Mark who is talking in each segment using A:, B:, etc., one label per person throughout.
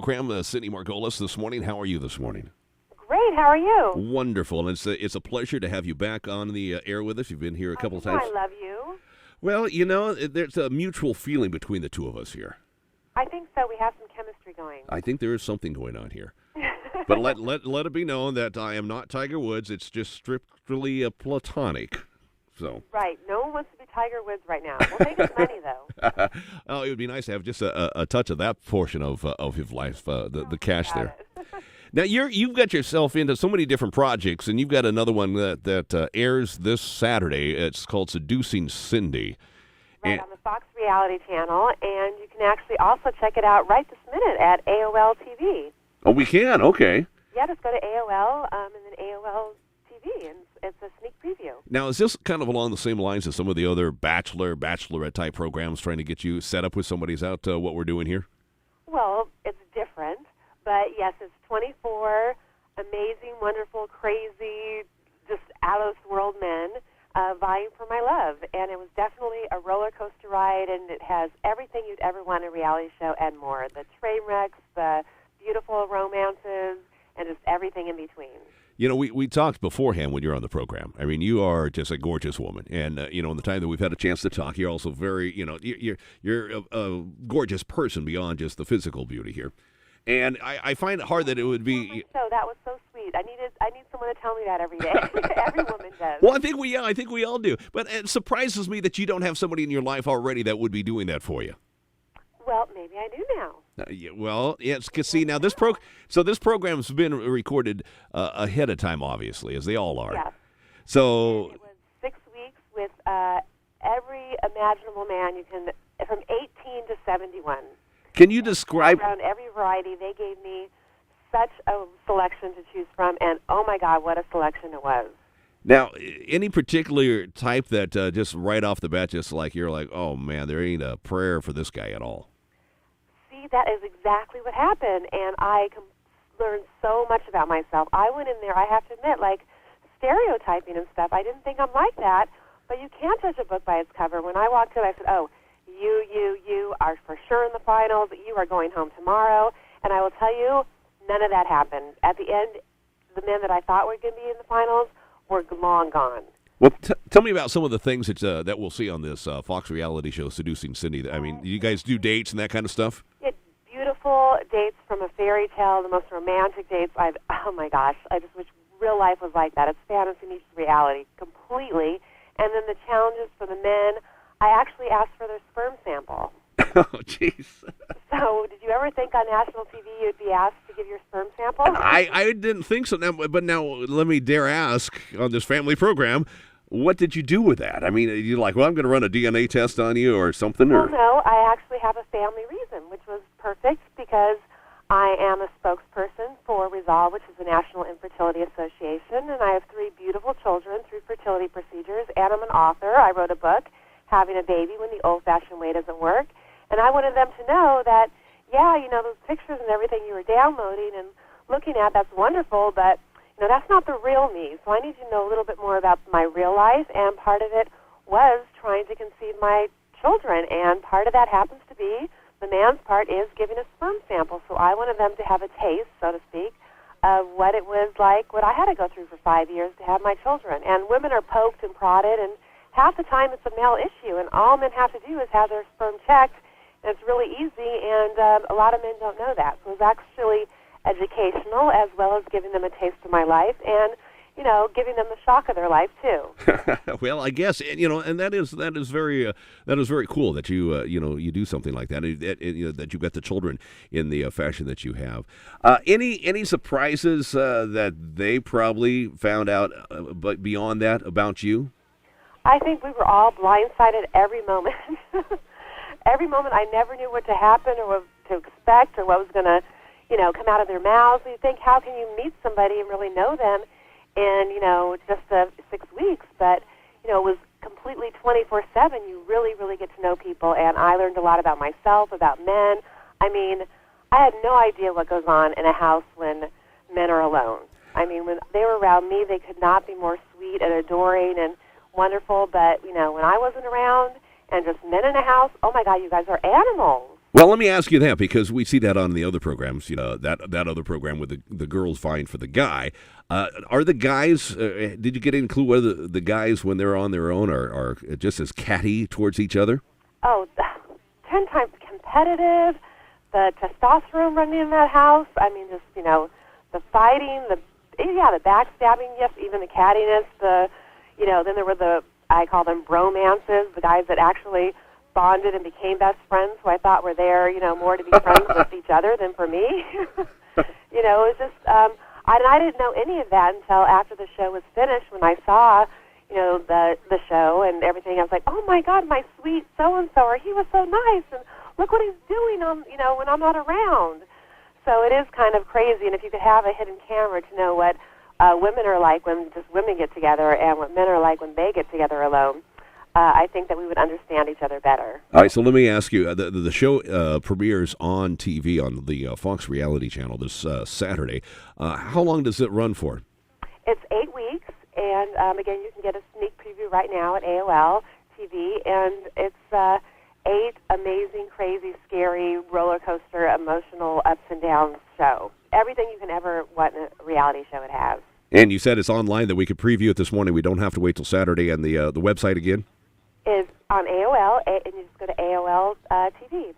A: program, Cindy Margolis, this morning. How are you this morning?
B: Great. How are you?
A: Wonderful. And it's a pleasure to have you back on the air with us. You've been here a couple of times.
B: I love you.
A: Well, there's a mutual feeling between the two of us here.
B: I think so. We have some chemistry going.
A: I think there is something going on here. But let it be known that I am not Tiger Woods. It's just strictly platonic. So.
B: Right. No one wants to be Tiger Woods right now. We'll take his money, though.
A: Oh, it would be nice to have just a touch of that portion of his life, the cash there. Now, you've got yourself into so many different projects, and you've got another one that airs this Saturday. It's called Seducing Cindy.
B: Right, on the Fox Reality Channel, and you can actually also check it out right this minute at AOL TV.
A: Oh, we can? Okay.
B: Yeah, just go to AOL and then AOL TV, and it's a sneak preview.
A: Now, is this kind of along the same lines as some of the other bachelorette-type programs trying to get you set up with somebody's out what we're doing here?
B: Well, it's different, but yes, it's 24 amazing, wonderful, crazy, just out-of-this-world men vying for my love. And it was definitely a roller coaster ride, and it has everything you'd ever want in a reality show and more. The train wrecks, the beautiful romances, and just everything in between.
A: You know, we talked beforehand when you're on the program. I mean, you are just a gorgeous woman, and in the time that we've had a chance to talk, you're also very, you're a gorgeous person beyond just the physical beauty here. And I find it hard that it would be.
B: So that was so sweet. I need someone to tell me that every day. Every woman does.
A: Well, I think we all do. But it surprises me that you don't have somebody in your life already that would be doing that for you.
B: Well, maybe I do now.
A: Yes. See, now this program's been recorded ahead of time, obviously, as they all are.
B: Yes.
A: So
B: and it was 6 weeks with every imaginable man you can, from 18 to 71.
A: Can you describe?
B: Around every variety, they gave me such a selection to choose from, and oh my God, what a selection it was.
A: Now, any particular type that just right off the bat, just like you're like, oh man, there ain't a prayer for this guy at all.
B: See, that is exactly what happened, and I learned so much about myself. I went in there, I have to admit, like stereotyping and stuff. I didn't think I'm like that, but you can't judge a book by its cover. When I walked in, I said, oh, you are for sure in the finals. You are going home tomorrow. And I will tell you, none of that happened. At the end, the men that I thought were going to be in the finals were long gone.
A: Well, tell me about some of the things that we'll see on this Fox reality show, Seducing Cindy. I mean, you guys do dates and that kind of stuff?
B: It's beautiful dates from a fairy tale, the most romantic dates oh my gosh, I just wish real life was like that. It's fantasy meets reality completely. And then the challenges for the men, I actually asked for their sperm sample.
A: Oh, jeez.
B: So, did you ever think on national TV you'd be asked to give your sperm sample?
A: I didn't think so. But now, let me dare ask on this family program, what did you do with that? I mean, you're like, well, I'm going to run a DNA test on you or something?
B: Well, no, I actually have a family reason, which was perfect because I am a spokesperson for Resolve, which is the National Infertility Association, and I have 3 beautiful children through fertility procedures, and I'm an author. I wrote a book, Having a Baby When the Old-Fashioned Way Doesn't Work, and I wanted them to know that, yeah, those pictures and everything you were downloading and looking at, that's wonderful, but, that's not the real me. So I need you to know a little bit more about my real life, and part of it was trying to conceive my children, and part of that happens to be the man's part is giving a sperm sample. So I wanted them to have a taste, so to speak, of what it was like, what I had to go through for 5 years to have my children. And women are poked and prodded, and half the time it's a male issue, and all men have to do is have their sperm checked, and it's really easy, and a lot of men don't know that. So it's actually educational as well as giving them a taste of my life, and giving them the shock of their life too.
A: Well, I guess and that is very cool that you do something like that. That you got the children in the fashion that you have. Any surprises that they probably found out, but beyond that about you?
B: I think we were all blindsided every moment. Every moment, I never knew what to happen or what to expect or what was going to come out of their mouths. You think, how can you meet somebody and really know them in, just 6 weeks? But, it was completely 24/7. You really, really get to know people. And I learned a lot about myself, about men. I mean, I had no idea what goes on in a house when men are alone. I mean, when they were around me, they could not be more sweet and adoring and wonderful. But, when I wasn't around and just men in a house, oh, my God, you guys are animals.
A: Well, let me ask you that, because we see that on the other programs, that other program with the girls vying for the guy. Are the guys, did you get any clue whether the guys, when they're on their own, are just as catty towards each other?
B: Oh, 10 times competitive, the testosterone running in that house. I mean, just, the fighting, the backstabbing, yes, even the cattiness, then there were I call them bromances, the guys that actually bonded and became best friends, who I thought were there, more to be friends with each other than for me. It was just, I didn't know any of that until after the show was finished, when I saw, the show and everything. I was like, oh my God, my sweet so-and-so, or he was so nice, and look what he's doing when I'm not around. So it is kind of crazy, and if you could have a hidden camera to know what women are like when just women get together and what men are like when they get together alone, I think that we would understand each other better.
A: All right, so let me ask you, the show premieres on TV on the Fox reality channel this Saturday. How long does it run for?
B: It's 8 weeks, and again, you can get a sneak preview right now at AOL TV, and it's 8 amazing, crazy, scary, roller coaster, emotional, ups and downs show. Everything you can ever want in a reality show it has.
A: And you said it's online, that we could preview it this morning. We don't have to wait till Saturday. And the website again?
B: Is on AOL, and you just go to AOL TV,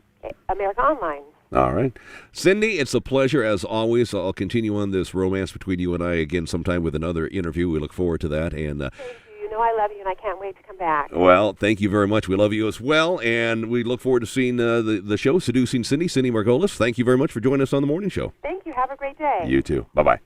B: America Online.
A: All right. Cindy, it's a pleasure as always. I'll continue on this romance between you and I again sometime with another interview. We look forward to that. And
B: thank you. You know I love you, and I can't wait to come back.
A: Well, thank you very much. We love you as well, and we look forward to seeing the show, Seducing Cindy, Cindy Margolis. Thank you very much for joining us on The Morning Show.
B: Thank you. Have a great day.
A: You too. Bye-bye.